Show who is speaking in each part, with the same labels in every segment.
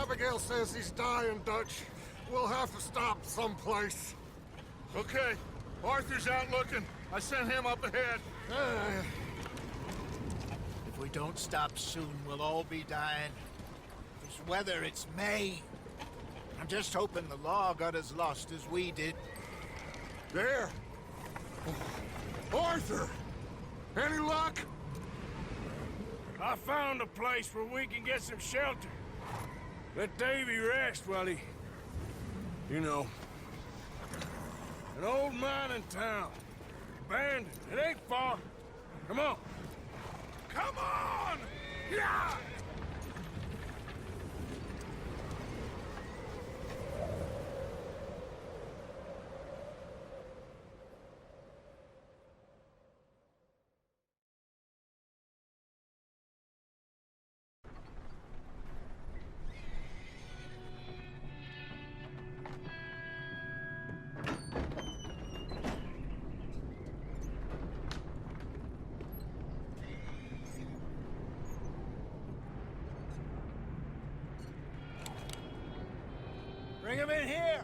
Speaker 1: Abigail says he's dying, Dutch. We'll have to stop someplace.
Speaker 2: Okay. Arthur's out looking. I sent him up ahead.
Speaker 3: If we don't stop soon, we'll all be dying. This weather, it's May. I'm just hoping the law got as lost as we did.
Speaker 1: There! Arthur! Any luck?
Speaker 4: I found a place where we can get some shelter. Let Davy rest while he... You know. An old mining town. Abandoned. It ain't far. Come on. Come on! Yeah!
Speaker 3: Bring him in here!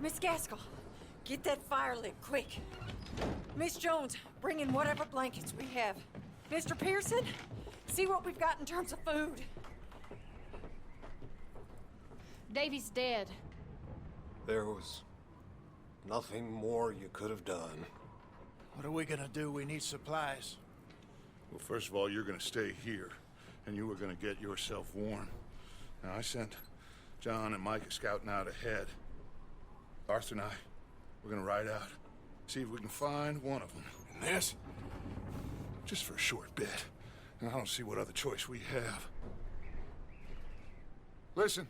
Speaker 5: Miss Gaskell, get that fire lit, quick. Miss Jones, bring in whatever blankets we have. Mr. Pearson, see what we've got in terms of food.
Speaker 6: Davy's dead.
Speaker 1: There was nothing more you could have done.
Speaker 3: What are we gonna do? We need supplies.
Speaker 2: Well, first of all, you're gonna stay here, and you were gonna get yourself warm. Now, I sent John and Micah scouting out ahead. Arthur and I, we're gonna ride out, see if we can find one of them. And this, just for a short bit. And I don't see what other choice we have. Listen.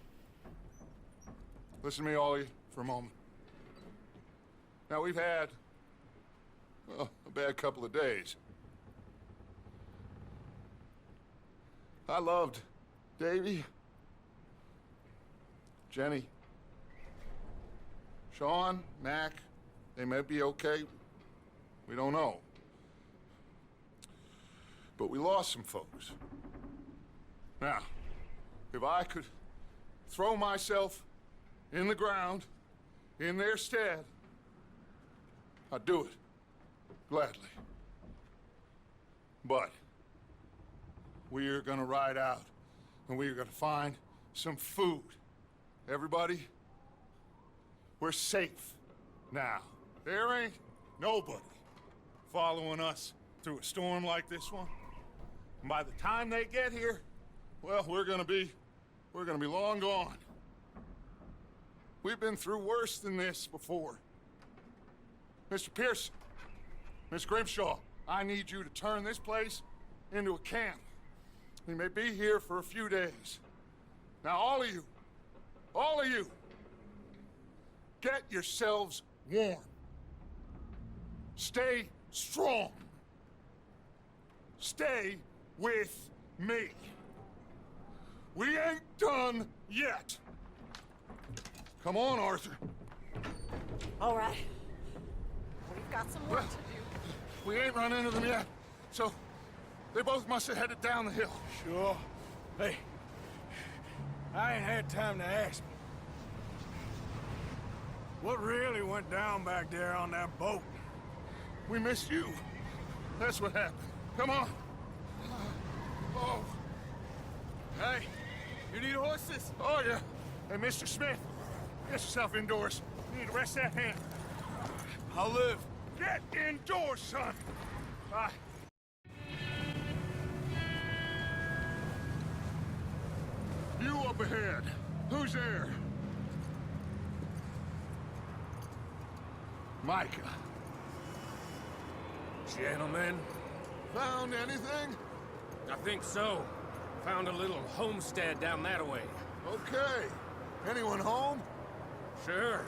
Speaker 2: Listen to me, all of you, for a moment. Now, we've had, well, a bad couple of days. I loved Davy, Jenny, Sean, Mac. They may be okay. We don't know. But we lost some folks. Now, if I could throw myself in the ground, in their stead, I'd do it, gladly. But we are gonna ride out, and we are gonna find some food. Everybody, we're safe now. There ain't nobody following us through a storm like this one. And by the time they get here, well, we're gonna be long gone. We've been through worse than this before. Mr. Pearson, Miss Grimshaw, I need you to turn this place into a camp. We may be here for a few days. Now, all of you, get yourselves warm. Stay strong. Stay with me. We ain't done yet. Come on, Arthur.
Speaker 5: All right. We've got some work to do.
Speaker 2: We ain't run into them yet, so they both must have headed down the hill.
Speaker 4: Sure. Hey, I ain't had time to ask. What really went down back there on that boat?
Speaker 2: We missed you. That's what happened. Come on. Oh.
Speaker 4: Hey, you need horses?
Speaker 2: Oh, yeah. Hey, Mr. Smith, get yourself indoors. You need to rest that hand.
Speaker 4: I'll live.
Speaker 2: Get indoors, son. Bye. You up ahead. Who's there? Micah.
Speaker 7: Gentlemen,
Speaker 2: Found anything?
Speaker 7: I think so. Found a little homestead down that way.
Speaker 2: Okay. Anyone home?
Speaker 7: Sure.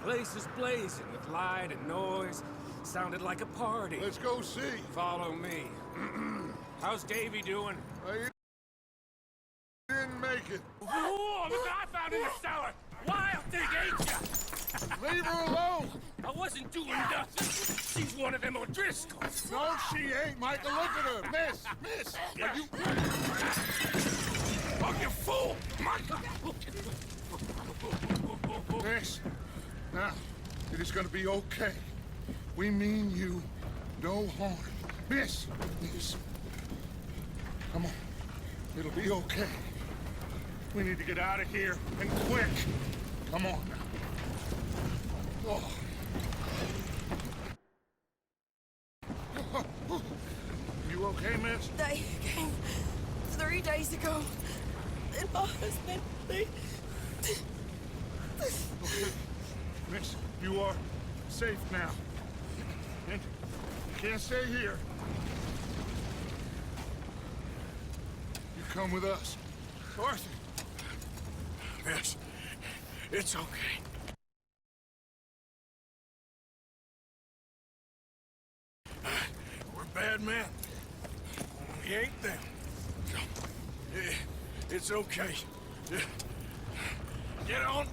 Speaker 7: Place is blazing with light and noise. Sounded like a party.
Speaker 2: Let's go see.
Speaker 7: Follow me. How's Davy doing?
Speaker 2: He blanket.
Speaker 7: Oh, look what I found in the cellar! Wild thing, ain't ya?
Speaker 2: Leave her alone.
Speaker 7: I wasn't doing nothing. She's one of them O'Driscolls.
Speaker 2: No, she ain't, Michael. Look at her. Miss, are you...
Speaker 7: Oh, you fool! Michael!
Speaker 2: Miss, now, it is gonna be okay. We mean you no harm. Miss, come on. It'll be okay. We need to get out of here, and quick. Come on now. Oh. You okay, miss?
Speaker 8: They came 3 days ago. And my husband, they...
Speaker 2: Miss, you are safe now. And you can't stay here. You come with us. Arthur.
Speaker 4: Miss, it's okay. We're bad men. We ain't them. It's okay. Get on.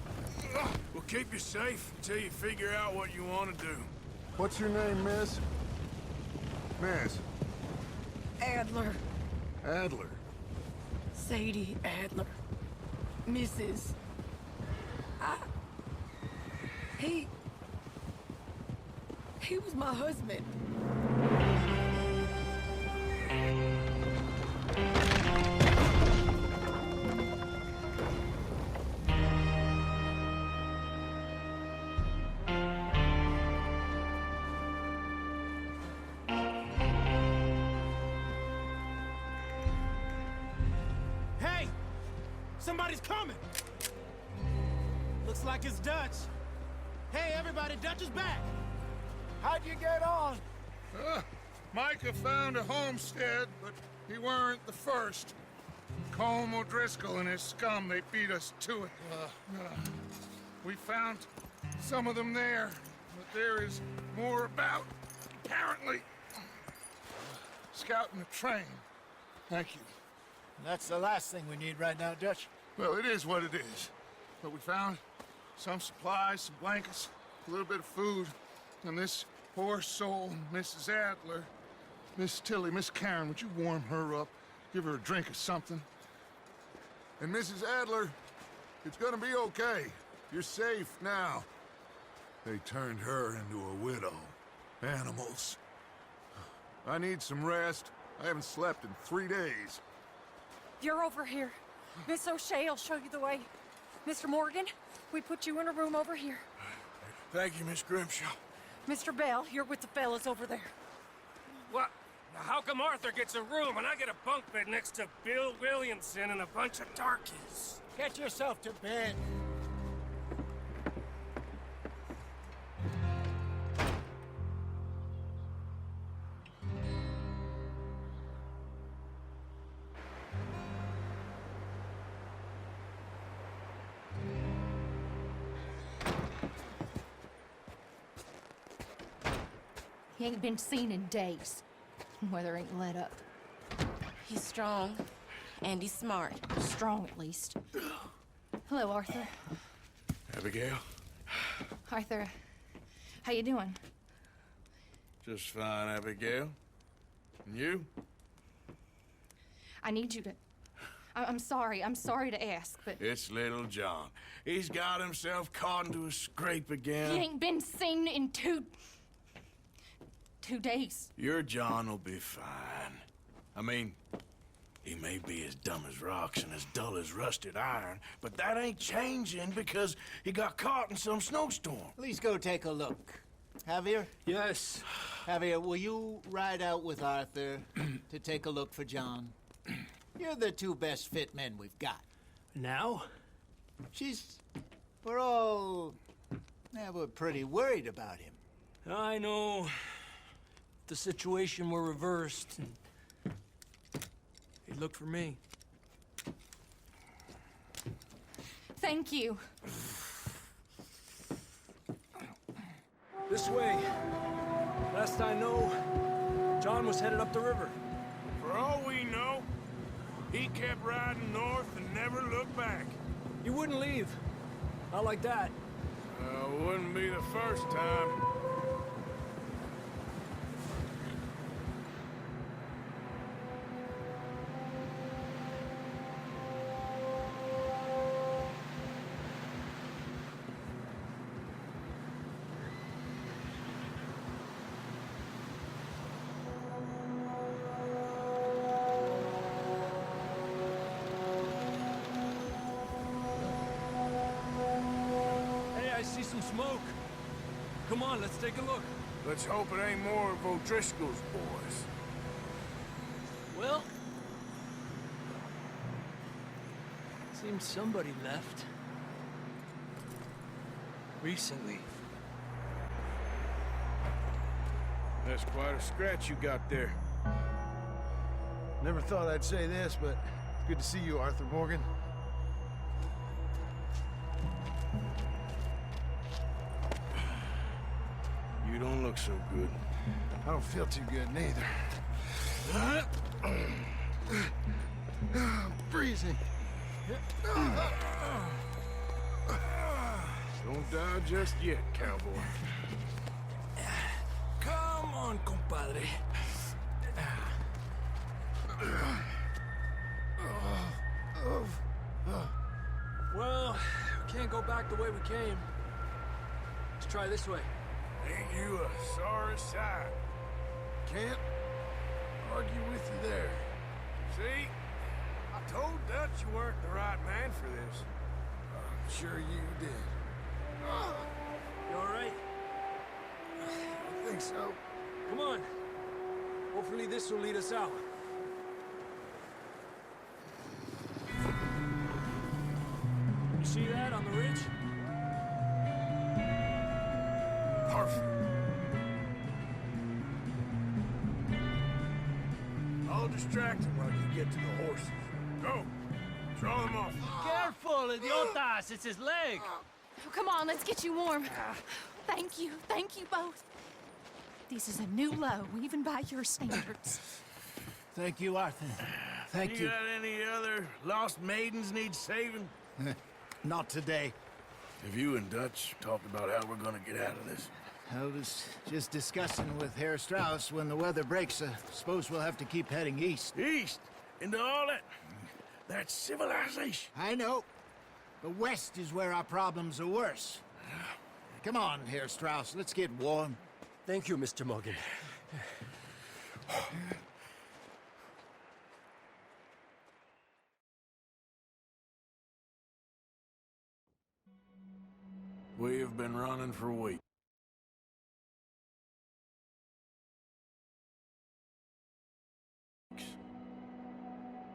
Speaker 4: We'll keep you safe until you figure out what you want to do.
Speaker 2: What's your name, miss? Miss.
Speaker 8: Adler.
Speaker 2: Adler.
Speaker 8: Sadie Adler. Mrs. He was my husband.
Speaker 9: Hey! Somebody's coming! Looks like it's Dutch. Hey, everybody, Dutch is back!
Speaker 3: How'd you get on?
Speaker 2: Micah found a homestead, but he weren't the first. Colm O'Driscoll and his scum, they beat us to it. We found some of them there, but there is more about, apparently. Scouting a train. Thank you.
Speaker 3: That's the last thing we need right now, Dutch.
Speaker 2: Well, it is what it is. But we found some supplies, some blankets, a little bit of food, and this poor soul, Mrs. Adler, Miss Tilly, Miss Karen, would you warm her up? Give her a drink or something? And Mrs. Adler, it's gonna be okay. You're safe now. They turned her into a widow. Animals. I need some rest. I haven't slept in 3 days.
Speaker 5: You're over here. Miss O'Shea will show you the way. Mr. Morgan, we put you in a room over here.
Speaker 4: Thank you, Miss Grimshaw.
Speaker 5: Mr. Bell, you're with the fellas over there.
Speaker 7: What? Now, how come Arthur gets a room and I get a bunk bed next to Bill Williamson and a bunch of darkies?
Speaker 3: Get yourself to bed.
Speaker 6: He ain't been seen in days. Weather ain't let up.
Speaker 8: He's strong, and he's smart.
Speaker 6: Strong, at least. Hello, Arthur.
Speaker 4: Abigail?
Speaker 6: Arthur, how you doing?
Speaker 4: Just fine, Abigail. And you?
Speaker 6: I need you to... I'm sorry to ask, but...
Speaker 4: It's little John. He's got himself caught into a scrape again.
Speaker 6: He ain't been seen in 2 days.
Speaker 4: Your John will be fine. I mean, he may be as dumb as rocks and as dull as rusted iron, but that ain't changing because he got caught in some snowstorm.
Speaker 3: Please go take a look. Javier?
Speaker 9: Yes.
Speaker 3: Javier, will you ride out with Arthur to take a look for John? You're the 2 best fit men we've got.
Speaker 9: Now?
Speaker 3: We're all... Yeah, we're pretty worried about him.
Speaker 9: I know. If the situation were reversed, and he'd look for me.
Speaker 6: Thank you.
Speaker 9: This way. Last I know, John was headed up the river.
Speaker 4: For all we know, He kept riding north and never looked back.
Speaker 9: You wouldn't leave. Not like that.
Speaker 4: Wouldn't be the first time.
Speaker 9: Hey, I see some smoke. Come on, let's take a look.
Speaker 4: Let's hope it ain't more of O'Driscoll's boys.
Speaker 9: Well... seems somebody left. Recently.
Speaker 4: That's quite a scratch you got there.
Speaker 10: Never thought I'd say this, but it's good to see you, Arthur Morgan.
Speaker 4: You don't look so good.
Speaker 10: I don't feel too good, neither. I'm freezing.
Speaker 4: Don't die just yet, cowboy.
Speaker 9: Come on, compadre. Well, we can't go back the way we came. Let's try this way.
Speaker 4: Ain't you a sorry sight?
Speaker 10: Can't argue with you there.
Speaker 4: See? I told Dutch you weren't the right man for this.
Speaker 10: I'm sure you did.
Speaker 9: You all right?
Speaker 10: I think so.
Speaker 9: Come on. Hopefully this will lead us out. You see that on the ridge?
Speaker 4: Perfect. I'll distract him while you get to the horses. Go. Draw them off.
Speaker 9: Careful, idiotas! It's his leg!
Speaker 6: Oh, come on, let's get you warm. Thank you both. This is a new low, even by your standards.
Speaker 3: Thank you, Arthur. Thank you.
Speaker 4: Got any other lost maidens need saving?
Speaker 3: Not today.
Speaker 4: Have you and Dutch talked about how we're gonna get out of this?
Speaker 3: I was just discussing with Herr Strauss when the weather breaks. Suppose we'll have to keep heading east.
Speaker 4: East? Into all that civilization?
Speaker 3: I know. The west is where our problems are worse. Come on, Herr Strauss, let's get warm.
Speaker 9: Thank you, Mr. Morgan.
Speaker 4: We have been running for weeks.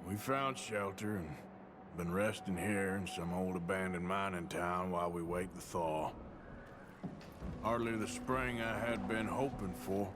Speaker 4: We found shelter and been resting here in some old abandoned mining town while we wait the thaw. Hardly the spring I had been hoping for.